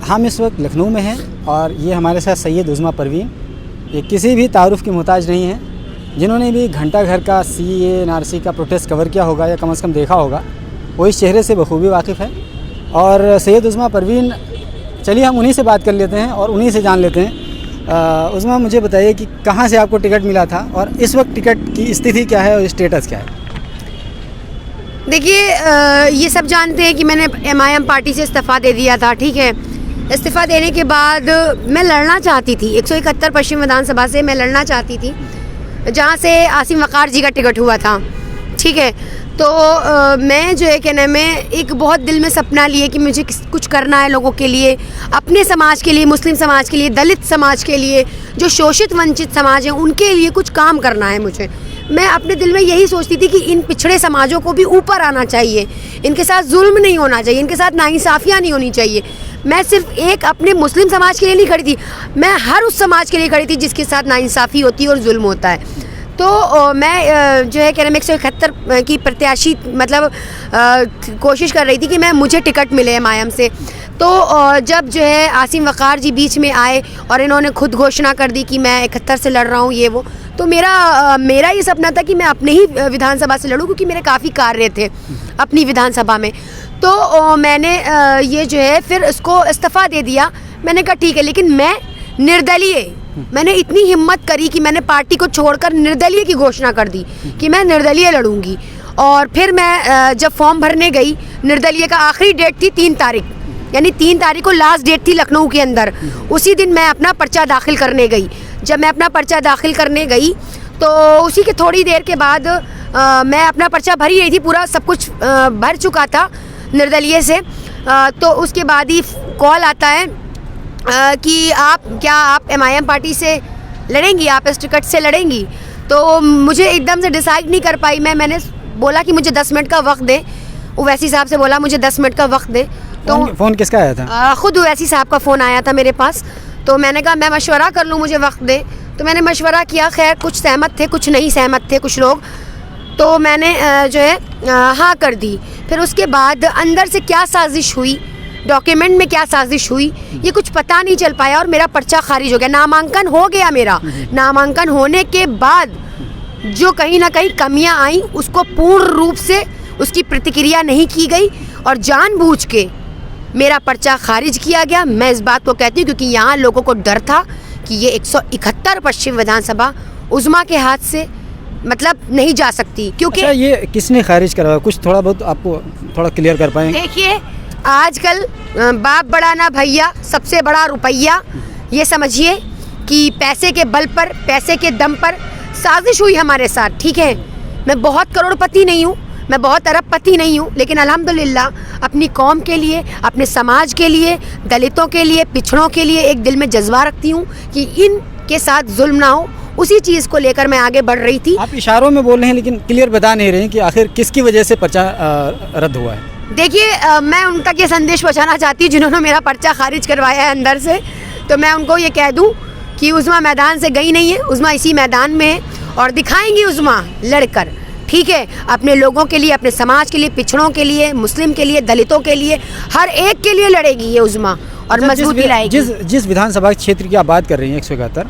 हम इस वक्त लखनऊ में हैं और ये हमारे साथ सैयद उज़्मा परवीन, ये किसी भी तारुफ़ की मोहताज नहीं है। जिन्होंने भी घंटा घर का CAA NRC का प्रोटेस्ट कवर किया होगा या कम से कम देखा होगा, वो इस चेहरे से बखूबी वाकिफ़ है। और सैयद उज़्मा परवीन, चलिए हम उन्हीं से बात कर लेते हैं और उन्हीं से जान लेते हैं। उज़्मा, मुझे बताइए कि कहाँ से आपको टिकट मिला था और इस वक्त टिकट की स्थिति क्या है और स्टेटस क्या है? देखिए, ये सब जानते हैं कि मैंने MIM पार्टी से इस्तीफ़ा दे दिया था। ठीक है, इस्तीफ़ा देने के बाद मैं लड़ना चाहती थी 171 पश्चिम विधानसभा से, मैं लड़ना चाहती थी जहाँ से आसिम वक़ार जी का टिकट हुआ था। ठीक है, तो मैं जो है क्या नाम है, एक बहुत दिल में सपना लिए कि मुझे कुछ करना है लोगों के लिए, अपने समाज के लिए, मुस्लिम समाज के लिए, दलित समाज के लिए, जो शोषित वंचित समाज है उनके लिए कुछ काम करना है मुझे। मैं अपने दिल में यही सोचती थी कि इन पिछड़े समाजों को भी ऊपर आना चाहिए, इनके साथ जुल्म नहीं होना चाहिए, इनके साथ नाइंसाफ़ियाँ नहीं होनी चाहिए। मैं सिर्फ एक अपने मुस्लिम समाज के लिए नहीं खड़ी थी, मैं हर उस समाज के लिए खड़ी थी जिसके साथ नाइंसाफ़ी होती है और जुल्म होता है। तो मैं जो है क्या नाम 171 की प्रत्याशी मतलब कोशिश कर रही थी कि मुझे टिकट मिले MIM से। तो जब जो है आसिम वक़ार जी बीच में आए और इन्होंने खुद घोषणा कर दी कि मैं 71 से लड़ रहा हूँ ये वो, तो मेरा ये सपना था कि मैं अपने ही विधानसभा से लड़ूँ, क्योंकि मेरे काफ़ी कार्य थे अपनी विधानसभा में। तो मैंने ये जो है फिर इसको इस्तीफ़ा दे दिया। मैंने कहा ठीक है, लेकिन मैं निर्दलीय, मैंने इतनी हिम्मत करी कि मैंने पार्टी को छोड़कर निर्दलीय की घोषणा कर दी कि मैं निर्दलीय लड़ूंगी। और फिर मैं जब फॉर्म भरने गई, निर्दलीय का आखिरी डेट थी 3 तारीख, यानी 3 तारीख को लास्ट डेट थी लखनऊ के अंदर। उसी दिन मैं अपना पर्चा दाखिल करने गई। जब मैं अपना पर्चा दाखिल करने गई तो उसी के थोड़ी देर के बाद मैं अपना पर्चा भर ही रही थी, पूरा सब कुछ भर चुका था निर्दलीय से। तो उसके बाद ही कॉल आता है कि आप MIM पार्टी से लड़ेंगी, आप इस टिकट से लड़ेंगी। तो मुझे एकदम से डिसाइड नहीं कर पाई। मैंने बोला कि मुझे 10 मिनट का वक्त दें। उवैसी साहब से बोला मुझे 10 मिनट का वक्त दें। तो फ़ोन किसका आया था? ख़ुद उवैसी साहब का फ़ोन आया था मेरे पास। तो मैंने कहा मैं मशवरा कर लूँ, मुझे वक्त दें। तो मैंने मशवरा किया, खैर कुछ सहमत थे, कुछ नहीं सहमत थे कुछ लोग। तो मैंने जो है हाँ कर दी। फिर उसके बाद अंदर से क्या साजिश हुई, डॉक्यूमेंट में क्या साजिश हुई, ये कुछ पता नहीं चल पाया और मेरा पर्चा खारिज हो गया। नामांकन हो गया मेरा। नामांकन होने के बाद जो कहीं ना कहीं कमियां आई, उसको पूर्ण रूप से उसकी प्रतिक्रिया नहीं की गई और जानबूझ के मेरा पर्चा खारिज किया गया। मैं इस बात को कहती हूँ क्योंकि यहाँ लोगों को डर था कि ये 171 पश्चिम विधानसभा उज़्मा के हाथ से मतलब नहीं जा सकती। क्योंकि अच्छा, ये किसने खारिज करवाया? कुछ थोड़ा बहुत आपको थोड़ा क्लियर कर पाएंगे? देखिए, आजकल बाप बड़ा ना भैया, सबसे बड़ा रुपया। ये समझिए कि पैसे के बल पर, पैसे के दम पर साजिश हुई हमारे साथ। ठीक है, मैं बहुत करोड़पति नहीं हूँ, मैं बहुत अरबपति नहीं हूँ, लेकिन अल्हम्दुलिल्लाह अपनी कौम के लिए, अपने समाज के लिए, दलितों के लिए, पिछड़ों के लिए एक दिल में जज्बा रखती हूँ कि इनके साथ जुल्म ना हो। उसी चीज़ को लेकर मैं आगे बढ़ रही थी। आप इशारों में बोल रहे हैं लेकिन क्लियर बता नहीं रहे हैं कि आखिर किसकी वजह से पर्चा रद्द हुआ है। देखिए, मैं उन तक ये संदेश पहुँचाना चाहती हूँ जिन्होंने मेरा पर्चा खारिज करवाया है अंदर से। तो मैं उनको ये कह दूँ कि उज़्मा मैदान से गई नहीं है, उज़्मा इसी मैदान में है और दिखाएंगी उज़्मा लड़कर। ठीक है, अपने लोगों के लिए, अपने समाज के लिए, पिछड़ों के लिए, मुस्लिम के लिए, दलितों के लिए, हर एक के लिए लड़ेगी ये उज़्मा और मजबूती लाएगी। जिस विधानसभा क्षेत्र की आप बात कर रही हैं 171,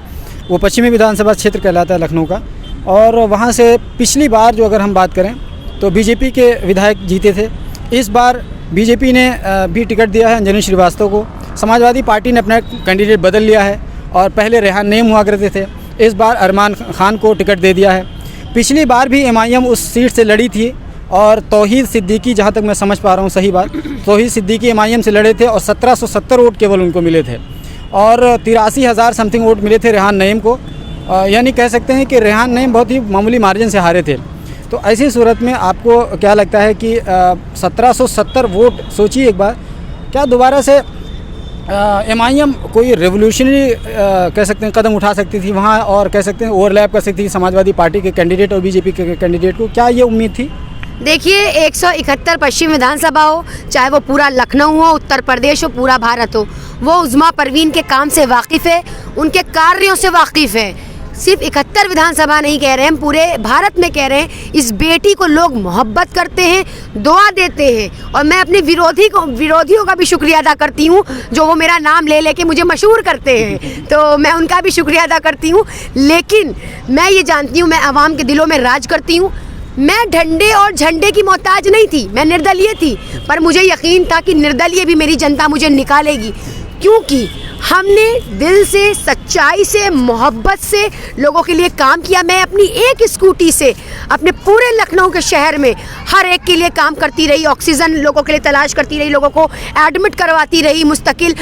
वो पश्चिमी विधानसभा क्षेत्र कहलाता है लखनऊ का। और वहाँ से पिछली बार जो अगर हम बात करें तो बीजेपी के विधायक जीते थे। इस बार बीजेपी ने भी टिकट दिया है अंजनी श्रीवास्तव को। समाजवादी पार्टी ने अपना कैंडिडेट बदल लिया है और पहले रेहान नईम हुआ करते थे, इस बार अरमान खान को टिकट दे दिया है। पिछली बार भी MIM उस सीट से लड़ी थी और तौहीद सिद्दीकी, जहाँ तक मैं समझ पा रहा हूँ सही बात, तौहीद सिद्दीकी MIM से लड़े थे और 1770 वोट केवल उनको मिले थे और 83,000 समथिंग वोट मिले थे रेहान नईम को। यानी कह सकते हैं कि रेहान नईम बहुत ही मामूली मार्जिन से हारे थे। तो ऐसी सूरत में आपको क्या लगता है कि 1770 वोट, सोचिए एक बार, क्या दोबारा से MIM कोई रेवोल्यूशनरी कह सकते हैं कदम उठा सकती थी वहाँ और कह सकते हैं ओवरलैप कर सकती थी समाजवादी पार्टी के कैंडिडेट और बीजेपी के कैंडिडेट को? क्या ये उम्मीद थी? देखिए, 171 पश्चिम विधानसभा हो, चाहे वो पूरा लखनऊ हो, उत्तर प्रदेश हो, पूरा भारत हो, वो उज़्मा परवीन के काम से वाकिफ़ है, उनके कार्यों से वाकिफ़ है। सिर्फ 71 विधानसभा नहीं कह रहे हैं, हम पूरे भारत में कह रहे हैं, इस बेटी को लोग मोहब्बत करते हैं, दुआ देते हैं। और मैं अपने विरोधियों का भी शुक्रिया अदा करती हूँ, जो वो मेरा नाम ले लेके मुझे मशहूर करते हैं, तो मैं उनका भी शुक्रिया अदा करती हूँ। लेकिन मैं ये जानती हूँ, मैं आवाम के दिलों में राज करती हूँ। मैं डंडे और झंडे की मोहताज नहीं थी, मैं निर्दलीय थी, पर मुझे यकीन था कि निर्दलीय भी मेरी जनता मुझे निकालेगी, क्योंकि हमने दिल से, सच्चाई से, मोहब्बत से लोगों के लिए काम किया। मैं अपनी एक स्कूटी से अपने पूरे लखनऊ के शहर में हर एक के लिए काम करती रही, ऑक्सीजन लोगों के लिए तलाश करती रही, लोगों को एडमिट करवाती रही मुस्तकिल।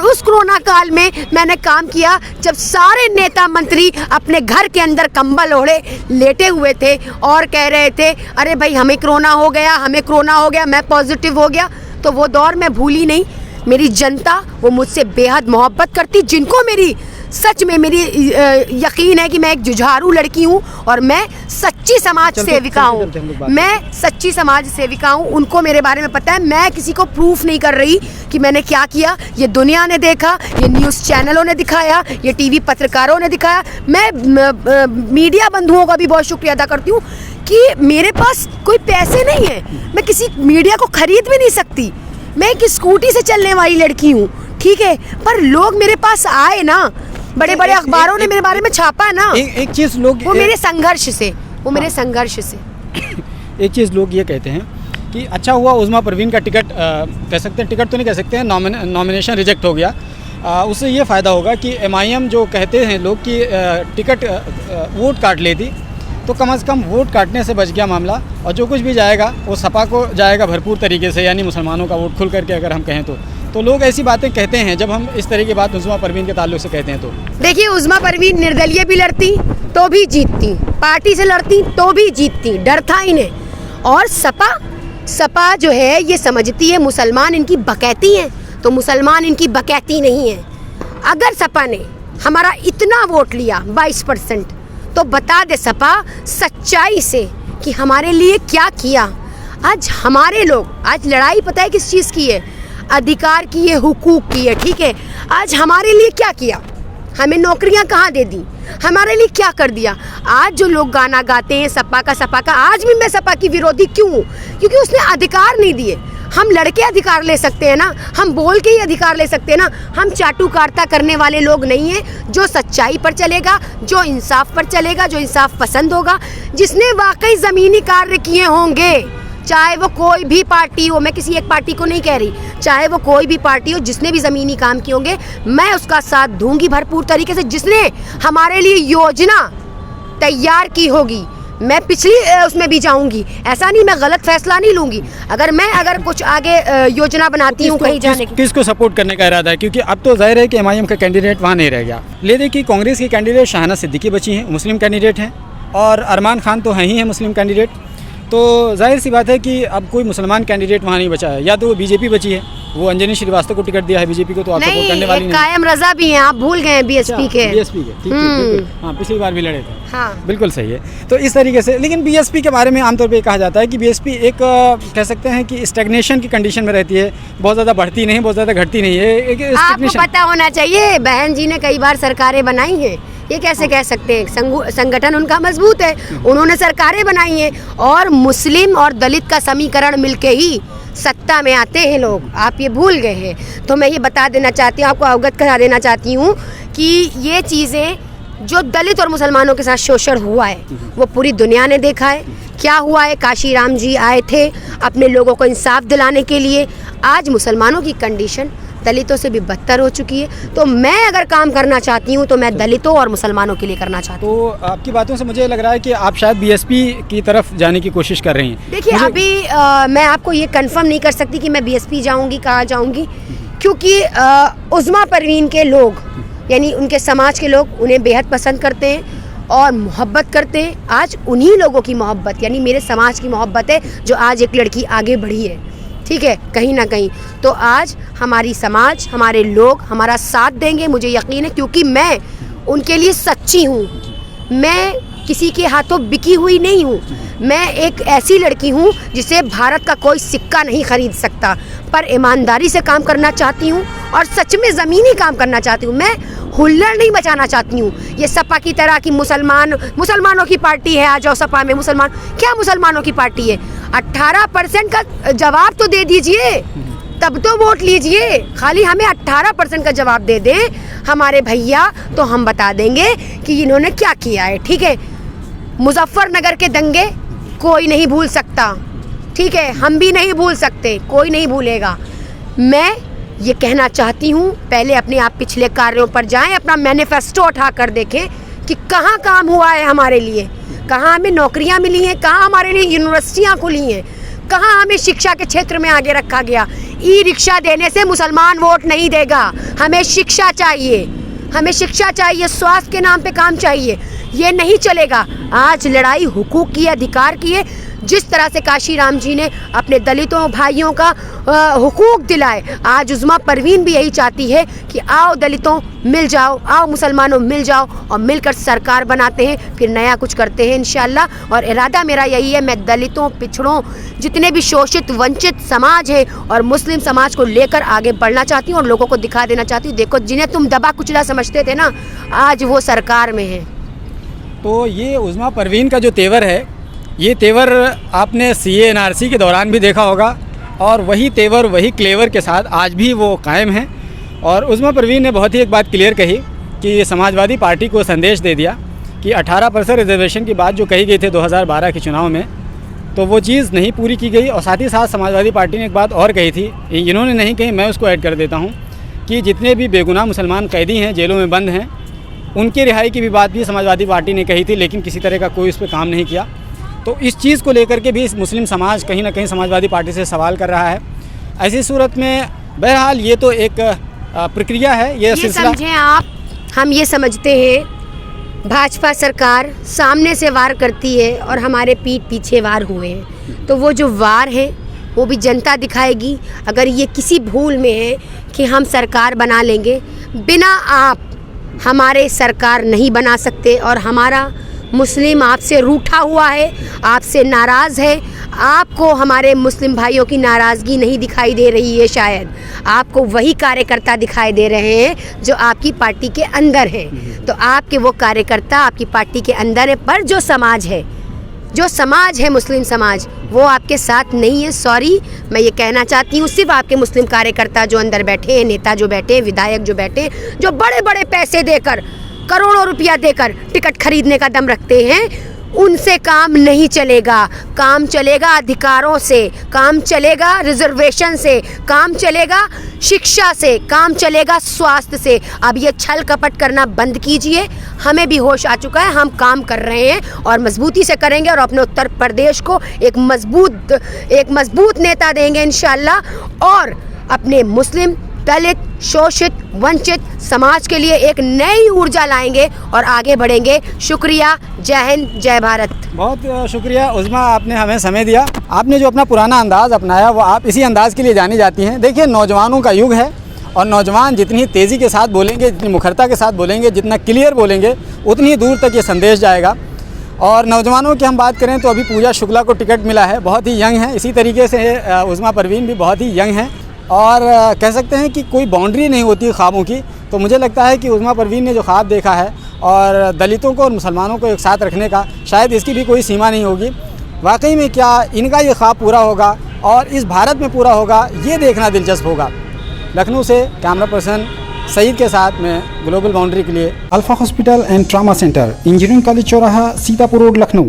उस कोरोना काल में मैंने काम किया जब सारे नेता मंत्री अपने घर के अंदर कंबल ओढ़े लेटे हुए थे और कह रहे थे, अरे भाई हमें कोरोना हो गया, हमें कोरोना हो गया, मैं पॉजिटिव हो गया। तो वो दौर मैं भूली नहीं। मेरी जनता वो मुझसे बेहद मोहब्बत करती, जिनको मेरी सच में मेरी यकीन है कि मैं एक जुझारू लड़की हूँ और मैं सच्ची समाज सेविका हूँ। मैं सच्ची समाज सेविका हूँ, उनको मेरे बारे में पता है। मैं किसी को प्रूफ नहीं कर रही कि मैंने क्या किया। ये दुनिया ने देखा, ये न्यूज़ चैनलों ने दिखाया, ये टीवी पत्रकारों ने दिखाया। मैं मीडिया बंधुओं का भी बहुत शुक्रिया अदा करती हूँ कि मेरे पास कोई पैसे नहीं है, मैं किसी मीडिया को खरीद भी नहीं सकती। मैं एक स्कूटी से चलने वाली लड़की हूँ, ठीक है, पर लोग मेरे पास आए ना, बड़े बड़े अखबारों ने मेरे बारे में छापा ना। एक चीज़ लोग, वो मेरे संघर्ष से, वो मेरे संघर्ष से। एक चीज़ लोग ये कहते हैं कि अच्छा हुआ उज़्मा परवीन का टिकट, कह सकते हैं टिकट तो नहीं कह सकते हैं, नॉमिनेशन रिजेक्ट हो गया। उससे ये फ़ायदा होगा कि MIM जो कहते हैं लोग कि टिकट वोट काट लेती, तो कम से कम वोट काटने से बच गया मामला। और जो कुछ भी जाएगा वो सपा को जाएगा भरपूर तरीके से, यानी मुसलमानों का वोट खुल करके अगर हम कहें तो लोग ऐसी बातें कहते हैं जब हम इस तरह की बात उज़्मा परवीन के ताल्लुक से कहते हैं। तो देखिए, उज़्मा परवीन निर्दलीय भी लड़ती तो भी जीतती, पार्टी से लड़ती तो भी जीतती, डर था इन्हें। और सपा जो है ये समझती है मुसलमान इनकी बकैती हैं, तो मुसलमान इनकी बकैती नहीं है। अगर सपा ने हमारा इतना वोट लिया 22%, तो बता दे सपा सच्चाई से कि हमारे लिए क्या किया। आज हमारे लोग, आज लड़ाई पता है किस चीज़ की है? अधिकार की है, हुकूक की है, ठीक है। आज हमारे लिए क्या किया? हमें नौकरियां कहाँ दे दी? हमारे लिए क्या कर दिया? आज जो लोग गाना गाते हैं सपा का, आज भी मैं सपा की विरोधी क्यों हूँ? क्योंकि उसने अधिकार नहीं दिए। हम लड़के अधिकार ले सकते हैं ना, हम बोल के ही अधिकार ले सकते हैं ना। हम चाटुकारिता करने वाले लोग नहीं हैं। जो सच्चाई पर चलेगा, जो इंसाफ पर चलेगा, जो इंसाफ पसंद होगा, जिसने वाकई ज़मीनी कार्य किए होंगे, चाहे वो कोई भी पार्टी हो, मैं किसी एक पार्टी को नहीं कह रही, चाहे वो कोई भी पार्टी हो, जिसने भी ज़मीनी काम किए होंगे, मैं उसका साथ दूंगी भरपूर तरीके से। जिसने हमारे लिए योजना तैयार की होगी, मैं पिछली उसमें भी जाऊंगी। ऐसा नहीं, मैं गलत फैसला नहीं लूंगी। अगर कुछ आगे योजना बनाती हूँ कहीं जाने की। किसको सपोर्ट करने का इरादा है? क्योंकि अब तो जाहिर है कि MIM का कैंडिडेट वहाँ नहीं रह गया। ले दे कि कांग्रेस की कैंडिडेट शाहना सिद्दीकी बची हैं, मुस्लिम कैंडिडेट हैं, और अरमान खान तो हैं ही हैं मुस्लिम कैंडिडेट। तो जाहिर सी बात है कि अब कोई मुसलमान कैंडिडेट वहाँ नहीं बचा है। या तो वो बीजेपी बची है, वो अंजनी श्रीवास्तव को टिकट दिया है बीजेपी को, तो आप सपोर्ट करने वाली नहीं। कायम रजा भी हैं, आप भूल गए हैं बीएसपी के। ठीक है, हाँ, पिछली बार भी लड़े थे। हाँ, बिल्कुल सही है। तो इस तरीके से, लेकिन बीएसपी के बारे में आमतौर पे कहा जाता है कि बीएसपी एक कह सकते हैं कि स्टैग्नेशन की कंडीशन में रहती है, बहुत ज़्यादा बढ़ती नहीं, बहुत ज़्यादा घटती नहीं है। आपको पता होना चाहिए, बहन जी ने कई बार सरकारें बनाई हैं, ये कैसे कह सकते हैं? संगठन उनका मजबूत है, उन्होंने सरकारें बनाई हैं, और मुस्लिम और दलित का समीकरण मिलके ही सत्ता में आते हैं लोग। आप ये भूल गए हैं। तो मैं ये बता देना चाहती हूँ, आपको अवगत करा देना चाहती हूँ कि ये चीज़ें जो दलित और मुसलमानों के साथ शोषण हुआ है, वो पूरी दुनिया ने देखा है। क्या हुआ है? काशी राम जी आए थे अपने लोगों को इंसाफ दिलाने के लिए। आज मुसलमानों की कंडीशन दलितों से भी बदतर हो चुकी है। तो मैं अगर काम करना चाहती हूँ तो मैं दलितों और मुसलमानों के लिए करना चाहती हूँ। तो आपकी बातों से मुझे लग रहा है कि आप शायद बीएसपी की तरफ जाने की कोशिश कर रही हैं। देखिए, अभी मैं आपको ये कंफर्म नहीं कर सकती कि मैं बीएसपी जाऊँगी, कहाँ जाऊँगी, क्योंकि उज़्मा परवीन के लोग, यानी उनके समाज के लोग उन्हें बेहद पसंद करते हैं और मोहब्बत करते हैं। आज उन्हीं लोगों की मोहब्बत, यानी मेरे समाज की मोहब्बत है, जो आज एक लड़की आगे बढ़ी है, ठीक है, कहीं ना कहीं। तो आज हमारी समाज, हमारे लोग हमारा साथ देंगे, मुझे यकीन है, क्योंकि मैं उनके लिए सच्ची हूँ। मैं किसी के हाथों बिकी हुई नहीं हूँ। मैं एक ऐसी लड़की हूँ जिसे भारत का कोई सिक्का नहीं खरीद सकता, पर ईमानदारी से काम करना चाहती हूँ और सच में ज़मीनी काम करना चाहती हूँ। मैं हुल्लड़ नहीं मचाना चाहती हूँ। ये सपा की तरह की मुसलमानों की पार्टी है, आ जाओ सपा में, मुसलमान क्या मुसलमानों की पार्टी है? 18% का जवाब तो दे दीजिए, तब तो वोट लीजिए। खाली हमें 18% का जवाब दे दें हमारे भैया, तो हम बता देंगे कि इन्होंने क्या किया है। ठीक है, मुजफ्फरनगर के दंगे कोई नहीं भूल सकता, ठीक है, हम भी नहीं भूल सकते, कोई नहीं भूलेगा। मैं ये कहना चाहती हूँ, पहले अपने आप पिछले कार्यों पर जाएं, अपना मैनिफेस्टो उठा कर देखें कि कहाँ काम हुआ है हमारे लिए, कहाँ हमें नौकरियाँ मिली हैं, कहाँ हमारे लिए यूनिवर्सिटियाँ खुली हैं, कहाँ हमें शिक्षा के क्षेत्र में आगे रखा गया। ई रिक्शा देने से मुसलमान वोट नहीं देगा, हमें शिक्षा चाहिए, हमें शिक्षा चाहिए, स्वास्थ्य के नाम पे काम चाहिए। ये नहीं चलेगा। आज लड़ाई हुकूक की, अधिकार की है। जिस तरह से काशीराम जी ने अपने दलितों भाइयों का हुकूक दिलाए, आज उज़्मा परवीन भी यही चाहती है कि आओ दलितों मिल जाओ, आओ मुसलमानों मिल जाओ और मिलकर सरकार बनाते हैं, फिर नया कुछ करते हैं इंशाल्लाह। और इरादा मेरा यही है, मैं दलितों, पिछड़ों, जितने भी शोषित वंचित समाज है और मुस्लिम समाज को लेकर आगे बढ़ना चाहती हूँ और लोगों को दिखा देना चाहती हूँ, देखो जिन्हें तुम दबा कुचला समझते थे ना, आज वो सरकार में है। तो ये उज़्मा परवीन का जो तेवर है, ये तेवर आपने CA NRC के दौरान भी देखा होगा और वही तेवर, वही क्लेवर के साथ आज भी वो कायम है। और उज़्मा परवीन ने बहुत ही एक बात क्लियर कही कि समाजवादी पार्टी को संदेश दे दिया कि 18% रिजर्वेशन की बात जो कही गई थी 2012 के चुनाव में, तो वो चीज़ नहीं पूरी की गई। और साथ ही साथ समाजवादी पार्टी ने एक बात और कही थी, इन्होंने नहीं कही, मैं उसको ऐड कर देता हूँ, कि जितने भी बेगुनाह मुसलमान कैदी हैं, जेलों में बंद हैं, उनकी रिहाई की भी बात भी समाजवादी पार्टी ने कही थी, लेकिन किसी तरह का कोई उस पर काम नहीं किया। तो इस चीज़ को लेकर के भी मुस्लिम समाज कहीं ना कहीं समाजवादी पार्टी से सवाल कर रहा है। ऐसी सूरत में बहरहाल ये तो एक प्रक्रिया है, ये सिलसिला। समझें आप, हम ये समझते हैं भाजपा सरकार सामने से वार करती है और हमारे पीठ पीछे वार हुए हैं, तो वो जो वार है वो भी जनता दिखाएगी। अगर ये किसी भूल में है कि हम सरकार बना लेंगे, बिना आप हमारे सरकार नहीं बना सकते। और हमारा मुस्लिम आपसे रूठा हुआ है, आपसे नाराज़ है, आपको हमारे मुस्लिम भाइयों की नाराज़गी नहीं दिखाई दे रही है, शायद आपको वही कार्यकर्ता दिखाई दे रहे हैं जो आपकी पार्टी के अंदर है। तो आपके वो कार्यकर्ता आपकी पार्टी के अंदर है, पर जो समाज है मुस्लिम समाज, वो आपके साथ नहीं है। सॉरी, मैं ये कहना चाहती हूँ, सिर्फ आपके मुस्लिम कार्यकर्ता जो अंदर बैठे हैं, नेता जो बैठे हैं, विधायक जो बैठे हैं, जो बड़े बड़े पैसे देकर, करोड़ों रुपया देकर टिकट खरीदने का दम रखते हैं, उनसे काम नहीं चलेगा। काम चलेगा अधिकारों से, काम चलेगा रिजर्वेशन से, काम चलेगा शिक्षा से, काम चलेगा स्वास्थ्य से। अब ये छल कपट करना बंद कीजिए। हमें भी होश आ चुका है, हम काम कर रहे हैं और मजबूती से करेंगे और अपने उत्तर प्रदेश को एक मजबूत नेता देंगे इंशाल्लाह। और अपने मुस्लिम, दलित, शोषित, वंचित समाज के लिए एक नई ऊर्जा लाएंगे और आगे बढ़ेंगे। शुक्रिया, जय हिंद, जय भारत। बहुत शुक्रिया उज़्मा, आपने हमें समय दिया। आपने जो अपना पुराना अंदाज़ अपनाया, वो आप इसी अंदाज़ के लिए जानी जाती हैं। देखिए, नौजवानों का युग है और नौजवान जितनी तेज़ी के साथ बोलेंगे, जितनी मुखरता के साथ बोलेंगे, जितना क्लियर बोलेंगे, उतनी दूर तक ये संदेश जाएगा। और नौजवानों की हम बात करें तो अभी पूजा शुक्ला को टिकट मिला है, बहुत ही यंग है। इसी तरीके से उज़्मा परवीन भी बहुत ही यंग है और कह सकते हैं कि कोई बाउंड्री नहीं होती ख्वाबों की। तो मुझे लगता है कि उज़्मा परवीन ने जो ख्वाब देखा है और दलितों को और मुसलमानों को एक साथ रखने का, शायद इसकी भी कोई सीमा नहीं होगी। वाकई में क्या इनका ये ख्वाब पूरा होगा और इस भारत में पूरा होगा, ये देखना दिलचस्प होगा। लखनऊ से कैमरा पर्सन सईद के साथ में ग्लोबल बाउंड्री के लिए। Alpha hospital and trauma centre, engineering college चौराहा, सीतापुर रोड, लखनऊ।